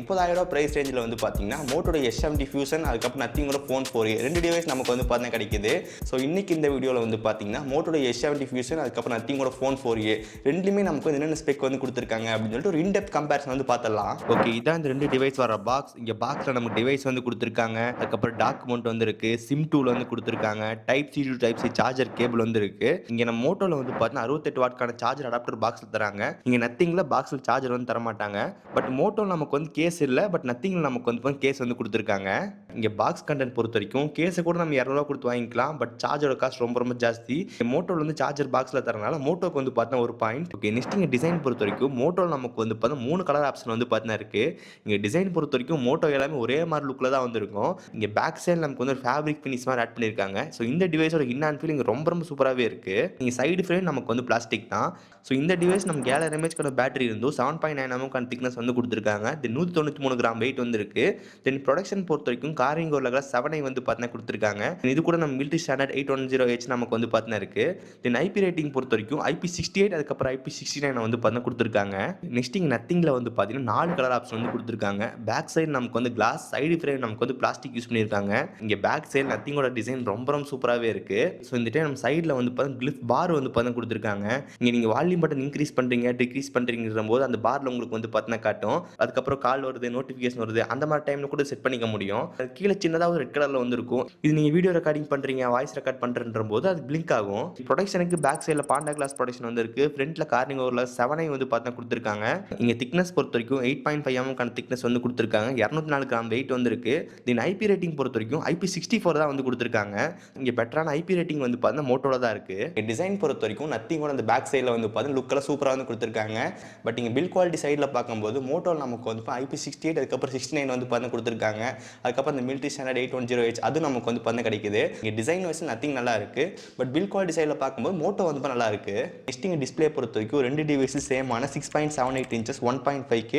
30,000 price ரேஞ்சில் வந்து பார்த்தீங்கன்னா மோட்டோட S70 ஃபியூஷன் அதுக்கப்புறம் நத்திங்கோட ஃபோன் 4A ரெண்டு டிவைஸ் நமக்கு வந்து பார்த்தீங்கன்னா கிடைக்குது. ஸோ இன்னைக்கு இந்த வீடியோவில் வந்து பார்த்தீங்கன்னா மோட்டோட S70 ஃபியூஷன் அதுக்கப்புறம் நத்திங்கோட ஃபோன் 4A ரெண்டுலேயுமே நமக்கு வந்து என்னென்ன ஸ்பெக் வந்து கொடுத்துருக்காங்க அப்படின்னு சொல்லிட்டு ஒரு இன்டெப்த் கம்பேரிசன் வந்து பார்த்தலாம். ஓகே, இதான் இந்த ரெண்டு டிவைஸ் வர பாக்ஸ். இங்கே பாக்ஸில் நமக்கு டிவைஸ் வந்து கொடுத்துருக்காங்க, அதுக்கப்புறம் டாக்குமெண்ட் வந்து இருக்கு, சிம் டூல் வந்து கொடுத்துருக்காங்க, type C to type C charger cable வந்து இருக்கு. இங்கே நம்ம மோட்டோவில் வந்து பார்த்தீங்கன்னா 68 வாட்க்கான சார்ஜர் அடாப்டர் பாக்ஸில் தராங்க. இங்கே நத்திங்கில் பாக்ஸில் சார்ஜர் வந்து தர மாட்டாங்க. பட் மோட்டோவில் நமக்கு வந்து கேஸ் இல்லை, பட் நத்திங்கில் நமக்கு வந்து கேஸ் வந்து கொடுத்துருக்காங்க. இங்கே பாக்ஸ் கண்டென்ட் பொறுத்த வரைக்கும் கேஸை கூட நம்ம 200 கொடுத்து வாங்கிக்கலாம், பட் சார்ஜரோட காஸ்ட் ரொம்ப ரொம்ப ஜாஸ்தி. மோட்டோவில் வந்து சார்ஜர் பாக்ஸில் தரனால மோட்டோக்கு வந்து பார்த்தா ஒரு பாயிண்ட். ஓகே, நெக்ஸ்ட் இங்கே டிசைன் பொறுத்த வரைக்கும் மோட்டோவில் நமக்கு வந்து பார்த்தா 3 கலர் ஆப்ஷன் வந்து பார்த்தீங்கன்னா இருக்கு. இங்கே டிசைன் பொறுத்த வரைக்கும் மோட்டோ எல்லாமே ஒரே மாதிரி லுக்கில் தான் வந்துருக்கும். இங்கே பேக் சைடு நமக்கு வந்து ஒரு ஃபேப்ரிக் ஃபினிஷ் மாதிரி ஆட் பண்ணியிருக்காங்க. ஸோ இந்த டிவைஸோட இன் ஃபீலிங் ரொம்ப ரொம்ப சூப்பராகவே இருக்கு. இங்கே சைடு ஃப்ரேம் நமக்கு வந்து பிளாஸ்டிக் தான். ஸோ இந்த டிவைஸ் நமக்கு 7000 mAh பேட்டரி இருந்தும் 7.9 mm திக்னஸ் வந்து கொடுத்துருக்காங்க. தென் 193 கிராம் வெயிட் வந்து இருக்கு. தென் ப்ரொடக்ஷன் பொறுத்த வரைக்கும் காரிங் ஒரு 7i வந்து பார்த்தீங்கன்னா கொடுத்துருக்காங்க. இது கூட நம்ம மிலிட்டரி ஸ்டாண்டர்ட் 810H நமக்கு வந்து பார்த்தீங்கன்னா இருக்கு. தென் ஐபி ரேட்டிங் பொறுத்த வரைக்கும் IP68 அதுக்கப்புறம் IP69 வந்து பார்த்தீங்கன்னா கொடுத்துருக்காங்க. நெக்ஸ்ட் இங்கே நத்திங்கில் வந்து பார்த்தீங்கன்னா 4 கலர் ஆப்ஷன் வந்து கொடுத்துருக்காங்க. பேக் சைடு நமக்கு வந்து கிளாஸ், சைடு ஃப்ரேம் நமக்கு வந்து பிளாஸ்டிக் யூஸ் பண்ணியிருக்காங்க. இங்கே பேக் சைடு நத்திங்கோட டிசைன் ரொம்ப ரொம்ப சூப்பராகவே இருக்கு. ஸோ இந்த டைம் நம்ம சைடில் வந்து பார்த்தீங்கன்னா கிளிஃப் பார் வந்து பார்த்தீங்கன்னா கொடுத்துருக்காங்க. இங்கே நீங்கள் வால்யூம் பட்டன் இன்க்ரீஸ் பண்ணுறீங்க டிக்ரீஸ் பண்ணுறீங்கிற போது அந்த பார்ல உங்களுக்கு வந்து பார்த்தீங்கன்னா காட்டும். அதுக்கப்புறம் கால் வருது, நோட்டிஃபிகேஷன் வருது, அந்த மாதிரி டைமில் கூட செட் பண்ணிக்க முடியும். கீழே சின்னதாக ஒரு ரெட் கலரில் வந்து இருக்கும். இது நீங்கள் வீடியோ ரெக்கார்டிங் பண்ணுறீங்க, வாய்ஸ் ரெக்கார்ட் பண்ணுறன்ற போது அது பிளிங்க் ஆகும். ப்ரொடக்ஷனுக்கு பேக் சைடில் பாண்டா கிளாஸ் ப்ரொடக்ஷன் வந்து இருக்கு. ஃப்ரண்ட்டில் கார்னிங் ஒரு 7i வந்து பார்த்தீங்கன்னா கொடுத்துருக்காங்க. இங்கே திக்னஸ் பொறுத்த வரைக்கும் 8.5 mm திக்னஸ் வந்து கொடுத்துருக்காங்க. 204 கிராம் வெயிட் வந்து இருக்கு. தென் ஐபி ரேட்டிங் பொறுத்த வரைக்கும் IP64 தான் வந்து கொடுத்துருக்காங்க. இங்கே பெட்டரான ஐபி ரேட்டிங் வந்து பார்த்தீங்கன்னா மோட்டோல தான் இருக்கு. டிசைன் பொறுத்த வரைக்கும் நத்திங்கோட அந்த பேக் சைடில் வந்து பார்த்தீங்கன்னா லுக்கெல்லாம் சூப்பராக வந்து கொடுத்துருக்காங்க. பட் இங்கே பில் குவாலிட்டி சைடில் பார்க்கும்போது மோட்டோவில் நமக்கு வந்து IP68 அதுக்கப்புறம் 69 வந்து பார்த்தீங்கன்னா கொடுத்துருக்காங்க. அதுக்கப்புறம் இந்த மிலிட்டரி ஸ்டாண்டர்ட் 810H அது நமக்கு வந்து பார்த்தீங்கன்னா கிடைக்குது. இங்கே டிசைன் வைஸ் நத்திங் நல்லா இருக்கு. பட் பில் குவாலிட்டி சைடில் பார்க்கும்போது மோட்டோ வந்து நல்லா இருக்கு. நெக்ஸ்ட் இங்கே டிஸ்பிளே பொறுத்த வரைக்கும் ரெண்டு டிவைஸும் சேமான 6.78 inches 1.5K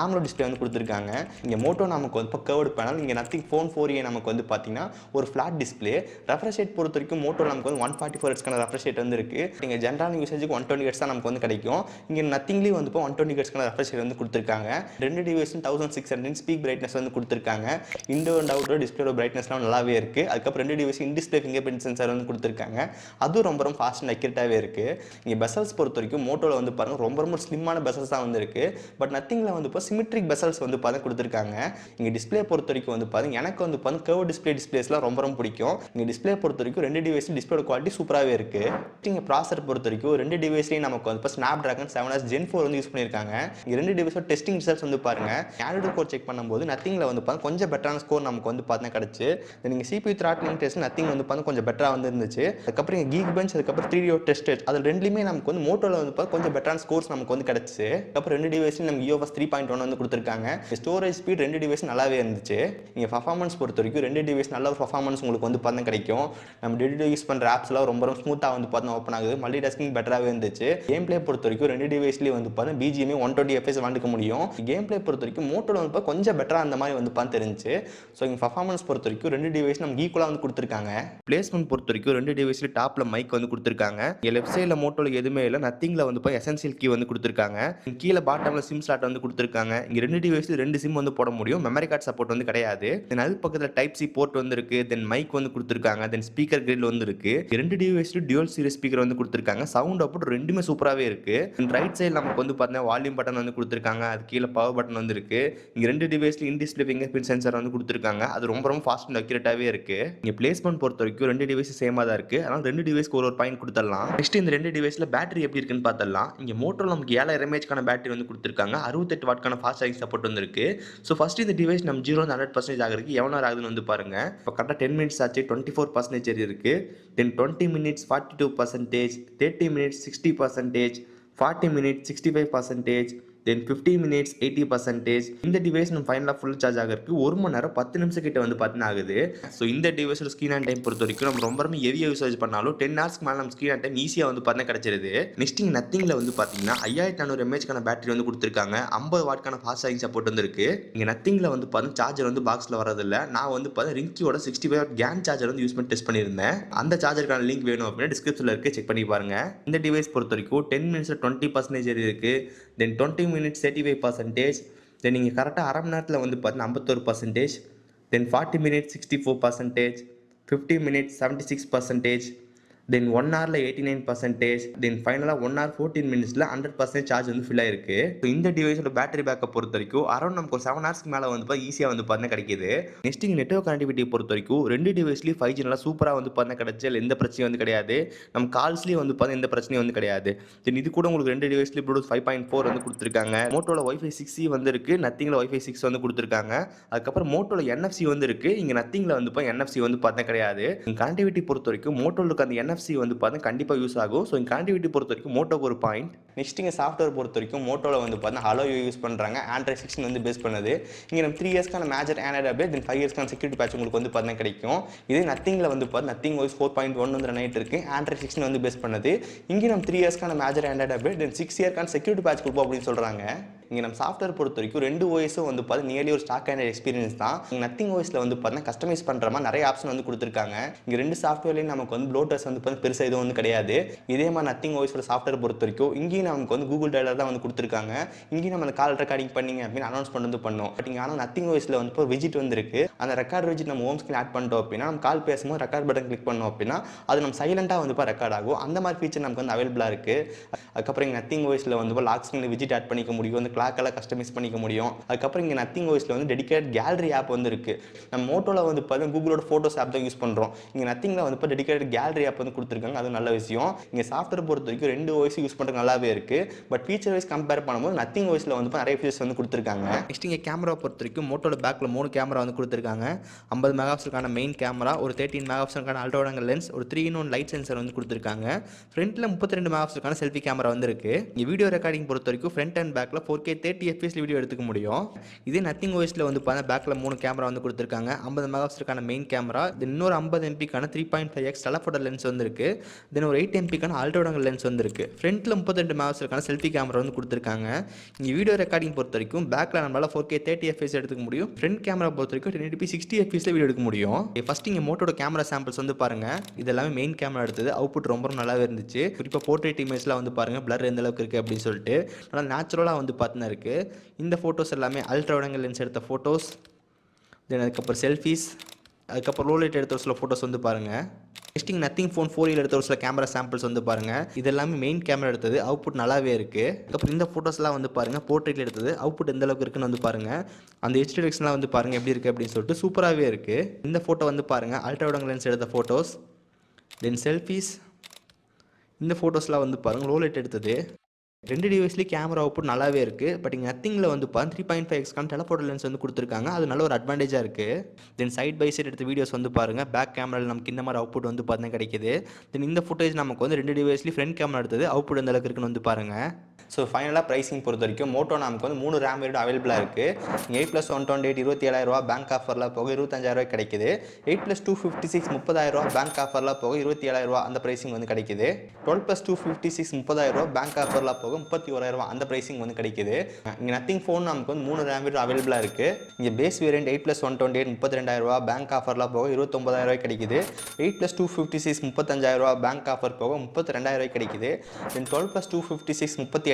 AMOLED டிஸ்பிளே வந்து கொடுத்துருக்காங்க. இங்கே மோட்டோ நமக்கு வந்து கர்வ்டு பேனல், இங்கே நத்திங் ஃபோன் 4A நமக்கு வந்து பார்த்தீங்கன்னா ஒரு ஃபிளாட் டிஸ்பிளே. ரெஃப்ரெஷ் ரேட் பொறுத்த வரைக்கும் மோட்டோ நமக்கு வந்து 144 Hz ரெஃப்ரெஷ் ரேட் வந்து இருக்கு. இங்கே ஜென்ரல் யூசேஜுக்கு 120 Hz தான் நமக்கு வந்து கிடைக்கும். இங்கே நத்திங்லேயும் வந்து 120 Hz ரெஃப்ரெஷ் ரேட் வந்து கொடுத்துருக்காங்க. ரெண்டு டிவைஸும் 1600 ஸ்பீக் பிரைட்னஸ் வந்து கொடுத்துருக்காங்க. இன்டோர் அண்ட் அவுட்டோர் டிஸ்பிளேயோட பிரைட்னஸ்லாம் நல்லாவே இருக்கு. அதுக்கப்புறம் ரெண்டு டிவைஸ் இன் டிஸ்பிளே ஃபிங்கர் பிரிண்ட் சென்சார் வந்து கொடுத்துருக்காங்க. அதுவும் ரொம்ப ரொம்ப ஃபாஸ்ட் அண்ட் அக்யூரேட்டாகவே இருக்கு. இங்கே பெசல்ஸ் பொறுத்த வரைக்கும் மோட்டோவில் வந்து பாருங்க ரொம்ப ரொம்ப ஸ்லிம்மான பெசல்ஸ் தான் வந்து இருக்கு. பட் நத்திங்கில் வந்து இப்போ சிமெட்ரிக் பெசல்ஸ் வந்து பார்த்து கொடுத்துருக்காங்க. இங்கே டிஸ்பிளே பொறுத்த வரைக்கும் வந்து பாருங்க எனக்கு வந்து பாருங்க கர்வ் டிஸ்பிளேஸ்லாம் ரொம்ப ரொம்ப பிடிக்கும். இங்கே டிஸ்பிளே பொறுத்த வரைக்கும் ரெண்டு டிவைஸும் டிஸ்பிளேயோட குவாலிட்டி சூப்பராகவே இருக்கு. இங்கே ப்ராசர் பொறுத்த வரைக்கும் ரெண்டு டிவைஸ்லையும் நமக்கு வந்து இப்போ ஸ்னாப்டிராகன் 7s Gen 4 வந்து யூஸ் பண்ணியிருக்காங்க. இங்கே ரெண்டு டிவைஸோட டெஸ்டிங் ரிசல்ட்ஸ் வந்து பாருங்க. ஆண்ட்ராய்டு கோர் செக் பண்ணும்போது நத்திங்கில் வந்து பாருங்க கொஞ்சம் பெட்டரான ஸ்கோர் நமக்கு வந்து பார்த்தீங்கன்னா கிடச்சி. நீங்கள் CPU த்ராட்லிங் டெஸ்ட் நத்திங் வந்து பாருங்க கொஞ்சம் பெட்டராக வந்து இருந்துச்சு. அதுக்கப்புறம் இங்கே கீக் பெஞ்ச் அதுக்கப்புறம் 3D டெஸ்ட் அதில் ரெண்டுலேயுமே நமக்கு வந்து மோட்டோவில் வந்து பார்த்து கொஞ்சம் பெட்டரான ஸ்கோர்ஸ் நமக்கு வந்து கிடச்சிச்சு. அதுக்கப்புறம் ரெண்டு டிவைஸும் நமக்கு UFS 3.1 வந்து கொடுத்துருக்காங்க. ஸ்டோரேஜ் ஸ்பீட் ரெண்டு டிவைஸ் நல்லாவே இருந்துச்சு. இங்கே பர்ஃபார்மன்ஸ் பொறுத்த வரைக்கும் ரெண்டு டிவைஸ் நல்ல ஒரு பர்ஃபார்மன்ஸ் உங்களுக்கு வந்து பார்த்தா கிடைக்கும். நம்ம டெய்லி யூஸ் பண்ணுற ஆப்ஸ்லாம் ரொம்ப ரொம்ப ஸ்மூத்தாக வந்து பார்த்தா ஓப்பன் ஆகுது. மல்டி டாஸ்கிங் பெட்டராகவே இருந்துச்சு. கேம் பிளே பொறுத்த வரைக்கும் ரெண்டு டிவைஸ்லேயே வந்து பார்த்தா BGM 120 FPS விளாண்டுக்க முடியும். கேம் பிளே பொறுத்த வரைக்கும் மோட்டோவில் வந்து கொஞ்சம் பெட்டராக அந்த மாதிரி வந்து பார்த்து தெரிஞ்சு. ஸோ இங்கே பர்ஃபார்மன்ஸ் பொறுத்த வரைக்கும் ரெண்டு டிவைஸ் நமக்கு ஈக்குவலாக வந்து கொடுத்துருக்காங்க. பிளேஸ்மெண்ட் பொறுத்த வரைக்கும் ரெண்டு டிவைஸ்ல டாப்ல மைக் வந்து கொடுத்துருக்காங்க. இங்கே லெஃப்ட் சைடில் மோட்டோவில் எதுவுமே இல்லை, நத்திங்கில் வந்து எசென்சியல் கீ வந்து கொடுத்துருக்காங்க. கீழே பாட்டம்ல சிம் ஸ்லாட் வந்து கொடுத்துருக்காங்க. இங்கே ரெண்டு டிவைஸ்ல ரெண்டு சிம் வந்து போட முடியும். மெமரி கார்டு சப்போர்ட் வந்து கிடையாது. தென் அது பக்கத்தில் டைப் சி போர்ட் வந்து இருக்கு. தென் மைக் வந்து கொடுத்துருக்காங்க. தென் ஸ்பீக்கர் கிரில் வந்து இருக்கு. ரெண்டு டிவைஸ்ல டியூவல் சீரிஸ் ஸ்பீக்கர் வந்து கொடுத்துருக்காங்க. சவுண்ட் அவுட் ரெண்டுமே சூப்பராகவே இருக்கு. ரைட் சைடு நமக்கு வந்து பார்த்தீங்கன்னா வால்யூம் பட்டன் வந்து கொடுத்துருக்காங்க. அது கீழே பவர் பட்டன் வந்து இருக்கு. இங்கே ரெண்டு டிவைஸ்ல in display finger print sensor வந்து கொடுத்துருக்காங்க. அது ரொம்ப ரொம்ப ஃபாஸ்ட் அண்ட் அக்யூரேட்டாகவே இருக்கு. இங்கே பிளேஸ்மெண்ட் பொறுத்த வரைக்கும் ரெண்டு டிவைஸ் சேமாக தான் இருக்கு. அதனால ரெண்டு டிவைஸ்க்கு ஒரு பாயிண்ட் கொடுத்துடலாம். நெக்ஸ்ட் இந்த ரெண்டு டிவைஸ்ல பேட்டரி எப்படி இருக்குன்னு பார்த்தலாம். இங்கே மோட்டோவில் நமக்கு 7000 mAh பேட்டரி வந்து கொடுத்துருக்காங்க. 68 வாட்க்கான ஃபாஸ்ட் சார்ஜிங் சப்போர்ட் வந்து இருக்கு. ஸோ ஃபர்ஸ்ட் இந்த டிவைஸ் நம்ம 0 100% ஆகிறதுக்கு எவ்வளோ நேரம் ஆகுதுன்னு வந்து பாருங்க. இப்போ கரெக்டாக 10 minutes ஆச்சு, 24% இருக்கு. தென் 20 minutes 42%, 30 minutes 60%, 40 minutes 65%, தென் 50 minutes 80%. இந்த டிவைஸ் நம்ம ஃபைனலாக ஃபுல் சார்ஜ் ஆகிறதுக்கு 1 மணி நேரம் 10 நிமிஷம் கிட்ட வந்து பார்த்தீங்கன்னா ஆகுது. ஸோ இந்த டிவைஸோட ஸ்க்ரீன் ஆன் டைம் பொறுத்த வரைக்கும் நம்ம ரொம்ப ரொம்ப ஹெவியாக யூசேஜ் பண்ணாலும் 10 ஹவர்ஸ்க்கு மேலே நம்ம ஸ்க்ரீன் ஆன் டைம் ஈஸியாக வந்து பார்த்தீங்கன்னா கிடச்சிருது. நெக்ஸ்ட் இங்கே நத்திங்கில் வந்து பார்த்தீங்கன்னா 5400 mAh பேட்டரி வந்து கொடுத்துருக்காங்க. 50 வாட்க்கான ஃபாஸ்ட் சார்ஜிங் சப்போர்ட் வந்து இருக்கு. இங்கே நத்திங்கில் வந்து பார்த்தீங்கன்னா சார்ஜர் வந்து பாக்ஸில் வரதில்லை. நான் வந்து பார்த்தீங்கன்னா ரிங்கியோட 65 வாட் கேன் சார்ஜர் வந்து யூஸ் பண்ணி டெஸ்ட் பண்ணியிருந்தேன். அந்த சார்ஜருக்கான லிங்க் வேணும் அப்படின்னா டிஸ்கிரிப்ஷனில் இருக்கு, செக் பண்ணி பாருங்க. இந்த டிவைஸ் பொறுத்த வரைக்கும் 10 minutes 20% இருக்கு. தென் 20 minutes 35%, தென் நீங்கள் கரெக்டாக அரை மணி நேரத்தில் வந்து பார்த்தீங்கன்னா 51%, தென் 40 மினிட்ஸ் 64%, 50 மினிட்ஸ் 76%, தென் 1 ஹவரில் 89%, தென் ஃபைனலாக 1 ஹவர் 14 மினிட்ஸில் 100% சார்ஜ் வந்து ஃபில் ஆயிருக்கு. ஸோ இந்த டிவைஸோட பேட்டரி பேக்கப் பொறுத்த வரைக்கும் அரௌண்ட் நமக்கு ஒரு 7 ஹவர்ஸ்க்கு மேலே வந்து ஈஸியாக வந்து பார்த்தீங்கன்னா கிடைக்குது. நெக்ஸ்ட் இங்கே நெட்வொர்க் கனெக்டிவிட்டி பொறுத்த வரைக்கும் ரெண்டு டிவைஸ்லேயும் 5G நல்லா சூப்பராக வந்து பார்த்தீங்கன்னா கிடைச்சி எந்த பிரச்சனையும் வந்து கிடையாது. நம்ம கால்ஸ்லேயும் வந்து பார்த்தீங்கன்னா எந்த பிரச்சனையும் வந்து கிடையாது. தென் இது கூட உங்களுக்கு ரெண்டு டிவைஸ்லேயும் ப்ளூடூத் 5.4 வந்து கொடுத்துருக்காங்க. மோட்டோல Wi-Fi 6E வந்து இருக்குது, நத்திங்கில் Wi-Fi 6 வந்து கொடுத்துருக்காங்க. அதுக்கப்புறம் மோட்டோல NFC வந்து இருக்குது, இங்கே நத்திங்கில் வந்து NFC வந்து பார்த்தீங்கன்னா கிடையாது. கனெக்டிவிட்டி பொறுத்த வரைக்கும் மோட்டோலுக்கு அந்த NFC வந்து பார்த்தீங்கன்னா கண்டிப்பாக யூஸ் ஆகும். ஸோ இந்த கனெக்டிவிட்டி பொறுத்த வரைக்கும் மோட்டோக்கு ஒரு பாயிண்ட். நெக்ஸ்ட் இங்கே சாஃப்ட்வேர் பொறுத்த வரைக்கும் மோட்டோவில் வந்து பார்த்தீங்கன்னா ஹலோ யூஸ் பண்ணுறாங்க. Android 16 வந்து பேஸ் பண்ணுது. இங்கே நம்ம 3 இயர்ஸ்க்கான மேஜர் ஆண்ட்ராய்டு அப்டேட், தென் 5 இயர்ஸ்க்கான செக்யூரிட்டி பேட்ச் உங்களுக்கு வந்து பார்த்தீங்கன்னா கிடைக்கும். இதே நத்திங்கில் வந்து பார்த்தீங்கன்னா நத்திங் OS 4.1 வந்து ரன் ஆகிட்டு இருக்கு. Android 16 வந்து பேஸ் பண்ணுது. இங்கே நம்ம 3 இயர்ஸ்க்கான மேஜர் ஆண்ட்ராய்டு அப்டேட், தென் 6 இயர்க்கான செக்யூரிட்டி பேட்ச் கொடுப்போம் அப்படின்னு சொல்கிறாங்க. இங்கே நம்ம சாஃப்ட்வேர் பொறுத்த வரைக்கும் ரெண்டு ஓஎஸும் வந்து பார்த்தீங்கன்னா நியர்லி ஒரு ஸ்டாக் ஆண்ட்ராய்டு எக்ஸ்பீரியன்ஸ் தான். நத்திங் ஓஎஸில் வந்து பார்த்தீங்கன்னா கஸ்டமைஸ் பண்ணுற மாதிரி நிறைய ஆப்ஷன் வந்து கொடுத்துருக்காங்க. இங்கே ரெண்டு சாஃப்ட்வேர்லேயும் நமக்கு வந்து ப்ளோட்டர்ஸ் வந்து பார்த்தீங்கன்னா பெருசாக எதுவும் வந்து கிடையாது. இதே மாதிரி நத்திங் ஓஎஸோட சாஃப்ட்வேர் பொறுத்த வரைக்கும் இங்கேயும் நமக்கு வந்து கூகுள் டைலர் தான் வந்து கொடுத்துருக்காங்க. இங்கேயும் நம்ம அந்த கால் ரெக்கார்டிங் பண்ணிங்க அப்படின்னு அனௌன்ஸ் பண்ணி பண்ணோம். பட் இங்கே ஆனால் நத்திங் ஓஎஸில் வந்து இப்போ விஜிட் வந்து இருக்கு. அந்த ரெக்கார்ட் விஜிட் நம்ம ஹோம் ஸ்க்ரீன் ஆட் பண்ணிட்டோம் அப்படின்னா நம்ம கால் பேசும்போது ரெக்கார்ட் பட்டன் கிளிக் பண்ணோம் அப்படின்னா அது நம்ம சைலண்டாக வந்து இப்போ ரெக்கார்ட் ஆகும். அந்த மாதிரி ஃபீச்சர் நமக்கு வந்து அவைலபிளாக இருக்குது. அதுக்கப்புறம் இங்கே நத்திங் ஓஎஸில் வந்து லாக் ஸ்க்ரீனில் விஜிட் ஆட் பண்ணிக்க முடியும், அந்த கிளாக்கெல்லாம் கஸ்டமைஸ் பண்ணிக்க முடியும். அதுக்கப்புறம் இங்கே நத்திங் ஓஎஸில் வந்து டெடிகேட் கேலரி ஆப் வந்து இருக்குது. நம்ம மோட்டோவில் வந்து பார்த்தீங்கன்னா கூகுளோட ஃபோட்டோஸ் ஆப் தான் யூஸ் பண்ணுறோம். இங்கே நத்திங்கில் வந்து இப்போ டெடிகேட் கேலரி ஆப் வந்து கொடுத்துருக்காங்க. அது நல்ல விஷயம். இங்கே சாஃப்ட்வேர் பொறுத்த வரைக்கும் ரெண்டு ஓஎஸ் யூஸ் பண்ணுறது நல்லாவே இருக்குது. பட் ஃபீச்சர் வைஸ் கம்பேர் பண்ணும்போது நத்திங் ஓஎஸில் வந்து நிறைய ஃபீச்சர்ஸ் வந்து கொடுத்துருக்காங்க. நெக்ஸ்ட் இங்கே கேமரா பொறுத்த வரைக்கும் மோட்டோட பேக்கில் 3 கேமரா வந்து கொடுத்துருக்காங்க. 50 மெகாபிக்சலுக்கான மெயின் கேமரா, ஒரு 13 மெகாபிக்சலுக்கான அல்ட்ராவைட் லென்ஸ், ஒரு 3-in-1 லைட் சென்சர் வந்து கொடுத்துருக்காங்க. ஃப்ரண்ட்டில் 32 மெகாபிக்சலுக்கான செல்ஃபி கேமரா வந்து இருக்குது. இங்கே வீடியோ ரெக்கார்டிங் பொறுத்த வரைக்கும் ஃப்ரண்ட் அண்ட் பேக்கில் 4K 30 fps வீடியோ எடுத்துக்க முடியும். இதே நத்திங் ஓஎஸில் வந்து பார்த்தா பேக்கில் 3 கேமரா வந்து கொடுத்துருக்காங்க. 50 மெகாபிக்சலுக்கான மெயின் கேமரா, தென் இன்னொரு 50 MP-க்கான 3.5x டெலஃபோட்டோ லென்ஸ் வந்து இருக்குது. தென் ஒரு 8 MP-க்கான அல்ட்ராவைட் லென்ஸ் வந்து இருக்குது. ஃப்ரண்ட்டில் 32 மெகாபிக்சலுக்கான செல்ஃபி கேமரா வந்து கொடுத்துருக்காங்க. இங்கே வீடியோ ரெக்கார்டிங் பொறுத்த வரைக்கும் பேக்கில் நம்மளால் 4K 30 fps எடுத்துக்க முடியும். ஃப்ரண்ட் கேமரா பொறுத்த வரைக்கும் 1080p 60 fps வீடியோ எடுக்க முடியும். ஃபர்ஸ்ட் இங்கே மோட்டோட கேமரா சாம்பிள்ஸ் வந்து பாருங்கள். இது எல்லாமே மெயின் கேமரா எடுத்தது. அவுட்புட் ரொம்ப நல்லாவே இருந்துச்சு. குறிப்பாக போர்ட்ரேட் இமேஜ்லாம் வந்து பாருங்கள் பிளர் எந்த அளவுக்கு இருக்குது அப்படின்னு சொல்லிட்டு நல்லா நேச்சுரலாக வந்து பார்த்துன்னு இருக்குது. இந்த ஃபோட்டோஸ் எல்லாமே அல்ட்ராவைட் லென்ஸ் எடுத்த ஃபோட்டோஸ், தென் அதுக்கப்புறம் செல்ஃபீஸ், அதுக்கப்புறம் லோ லைட் எடுத்த ஒரு சில ஃபோட்டோஸ் வந்து பாருங்கள். நெக்ஸ்ட் இங்கே நத்திங் ஃபோன் 4 எடுத்த ஒரு சில கேமரா சாம்பிள்ஸ் வந்து பாருங்கள். இது எல்லாமே மெயின் கேமரா எடுத்தது. அவுட்புட் நல்லாவே இருக்குது. அதுக்கப்புறம் இந்த ஃபோட்டோஸ்லாம் வந்து பாருங்கள் போர்ட்ரேட்டில் எடுத்தது. அவுட்புட் எந்த அளவுக்கு இருக்குன்னு வந்து பாருங்கள். அந்த ஹெச்டி டிரெக்ஷன்லாம் வந்து பாருங்கள் எப்படி இருக்குது அப்படின்னு சொல்லிட்டு சூப்பராகவே இருக்குது. இந்த ஃபோட்டோ வந்து பாருங்கள் அல்ட்ராவைட் லென்ஸ் எடுத்த ஃபோட்டோஸ், தென் செல்ஃபீஸ். இந்த ஃபோட்டோஸ்லாம் வந்து பாருங்கள் லோ லைட் எடுத்தது. ரெண்டு டிவைஸ்லேயும் கேமரா அவுட்புட் நல்லாவே இருக்குது. பட் இங்கே நத்திங்கில் வந்து 3.5x டெலஃபோட்டோ லென்ஸ் வந்து கொடுத்துருக்காங்க. அது நல்ல ஒரு அட்வான்டேஜாக இருக்குது. தென் சைட் பை சைட் எடுத்த வீடியோஸ் வந்து பாருங்கள். பேக் கேமராவில் நமக்கு இந்த மாதிரி அவுட்புட் வந்து பார்த்தீங்கன்னா கிடைக்குது. தென் இந்த ஃபுட்டேஜ் நமக்கு வந்து ரெண்டு டிவைஸ்லேயும் ஃப்ரண்ட் கேமரா எடுத்தது. அவுட்புட் எந்த அளவுக்கு இருக்குன்னு வந்து பாருங்கள். ஸோ ஃபைனலாக ப்ரைஸிங் பொறுத்த வரைக்கும் மோட்டோ நமக்கு வந்து 3 RAM வேரியண்ட் அவைலபிளாக இருக்குது. 8+128 27,000 பேங்க் ஆஃபரில் போக 25,000 கிடைக்குது. 8+256 30,000 பேங்க் ஆஃபரில் போக 27,000 அந்த ப்ரைஸிங் வந்து கிடைக்குது. 12+256 30,000 பேங்க் ஆஃபரில் போக 31,000 அந்த ப்ரைஸிங் வந்து கிடைக்குது. இங்கே நத்திங் ஃபோன் நமக்கு வந்து 3 RAM வேரியண்ட் அவைலபிளாக இருக்குது. இங்கே பேஸ் வேரியண்ட் 8+128 32,000 பேங்க் ஆஃபரில் போக 29,000 கிடைக்குது. 8+256 35,000 பேங்க் ஆஃபர் போக 32,000 கிடைக்குது. தென் 12+256 38,000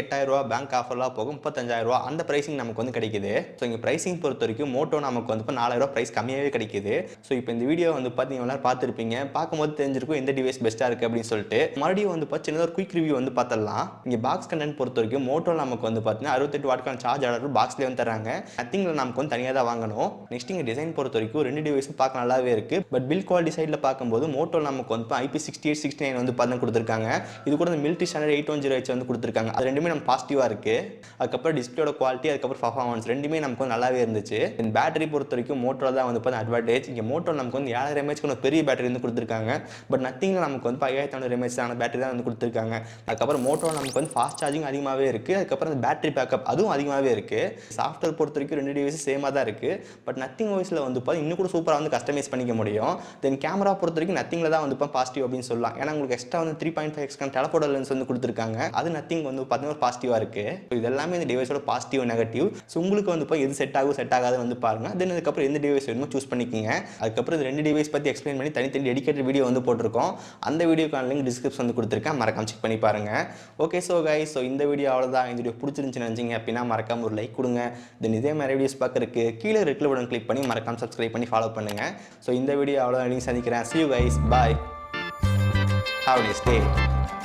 பேங்க் ஆஃபர்லாம் போக 35,000 அந்த ப்ரைஸிங் நமக்கு வந்து கிடைக்குது. ஸோ இங்கே ப்ரைஸிங் பொறுத்த வரைக்கும் மோட்டோ நமக்கு வந்து இப்போ 4,000 ப்ரைஸ் கம்மியாகவே கிடைக்குது. ஸோ இப்போ இந்த வீடியோ வந்து பார்த்தீங்கன்னா எல்லாரும் பார்த்துருப்பீங்க. பார்க்கும்போது தெரிஞ்சிருக்கும் எந்த டிவைஸ் பெஸ்ட்டாக இருக்குது அப்படின்னு சொல்லிட்டு. மறுபடியும் வந்து சின்னதாக ஒரு குயிக் ரிவ்யூ வந்து பார்த்துடலாம். இங்கே பாக்ஸ் கண்டென்ட் பொறுத்த வரைக்கும் மோட்டோ நமக்கு வந்து பார்த்தீங்கன்னா 68 வாட்க்கான சார்ஜ் ஆர்டர் பாக்ஸ்லேயே வந்து தராங்க. நத்திங்கில் நமக்கு வந்து தனியாக தான் வாங்கணும். நெக்ஸ்ட் இங்கே டிசைன் பொறுத்த வரைக்கும் ரெண்டு டிவைஸும் பார்க்க நல்லாவே இருக்குது. பட் பில் குவாலிட்டி சைடில் பார்க்கும்போது மோட்டோ நமக்கு வந்து IP68 69 வந்து பார்த்தீங்கன்னா கொடுத்துருக்காங்க. இது கூட இந்த மிலிட்ரி ஸ்டாண்டர்ட் 810H வந்து கொடுத்துருக்காங்க. அது ரெண்டுமே நம்ம பாசிட்டிவாக இருக்குது. அதுக்கப்புறம் டிஸ்பிளேயோட குவாலிட்டி, அதுக்கப்புறம் பர்ஃபார்மன்ஸ் ரெண்டுமே நமக்கு வந்து நல்லாவே இருந்துச்சு. இந்த பேட்டரி பொறுத்த வரைக்கும் மோட்டோ தான் வந்து பார்த்தீங்கன்னா அட்வான்டேஜ். இங்கே மோட்டோ நமக்கு வந்து 7,000 mAh ஒரு பெரிய பேட்டரி வந்து கொடுத்துருக்காங்க. பட் நத்திங்கில் நமக்கு வந்து 5,500 mAh பேட்டரி தான் வந்து கொடுத்துருக்காங்க. அதுக்கப்புறம் மோட்டோ நமக்கு வந்து ஃபாஸ்ட் சார்ஜிங் அதிகமாகவே இருக்குது. அதுக்கப்புறம் இந்த பேட்டரி பேக்கப் அதுவும் அதிகமாகவே இருக்குது. சாஃப்ட்வேர் பொறுத்த வரைக்கும் ரெண்டு டிவைஸ் சேமாக தான் இருக்குது. பட் நத்திங் ஓஎஸில் வந்து பார்த்தீங்கன்னா இன்னும் கூட சூப்பராக வந்து கஸ்டமைஸ் பண்ணிக்க முடியும். தென் கேமரா பொறுத்த வரைக்கும் நத்திங்கில் தான் வந்து பாசிட்டிவ் அப்படின்னு சொல்லலாம். ஏன்னா உங்களுக்கு எக்ஸ்ட்ரா வந்து 3.5x டெலஃபோட்டோ லென்ஸ் வந்து கொடுத்துருக்காங்க. அது நத்திங் வந்து பார்த்தீங்கன்னா பாசிட்டிவாக இருக்குது. ஸோ இது எல்லாமே இந்த டிவைஸோட பாசிட்டிவ் நெகட்டிவ். ஸோ உங்களுக்கு வந்து இப்போ எது செட் ஆகாது வந்து பாருங்கள். தென் அதுக்கப்புறம் எந்த டிவைஸ் வேணுமோ சூஸ் பண்ணிக்கோங்க. அதுக்கப்புறம் இந்த 2 டிவைஸ் பற்றி எக்ஸ்பிளைன் பண்ணி தனித்தனி டெடிகேட்டட் வீடியோ வந்து போட்டிருக்கோம். அந்த வீடியோக்கான லிங்க் டிஸ்கிரிப்ஷன் வந்து கொடுத்துருக்கேன், மறக்காம செக் பண்ணி பாருங்கள். ஓகே ஸோ கைஸ், ஸோ இந்த வீடியோ அவ்வளோதான். இந்த வீடியோ பிடிச்சிருந்துச்சுன்னு நினச்சிங்க அப்படின்னா மறக்காம ஒரு லைக் கொடுங்க. தென் இதே மாதிரி வீடியோஸ் பார்க்குறதுக்கு கீழே ரெட் பட்டன் கிளிக் பண்ணி மறக்காம சப்ஸ்கிரைப் பண்ணி ஃபாலோ பண்ணுங்கள். ஸோ இந்த வீடியோ அவ்வளோதான். சந்திக்கிறேன். See you guys. Bye. Have a nice day.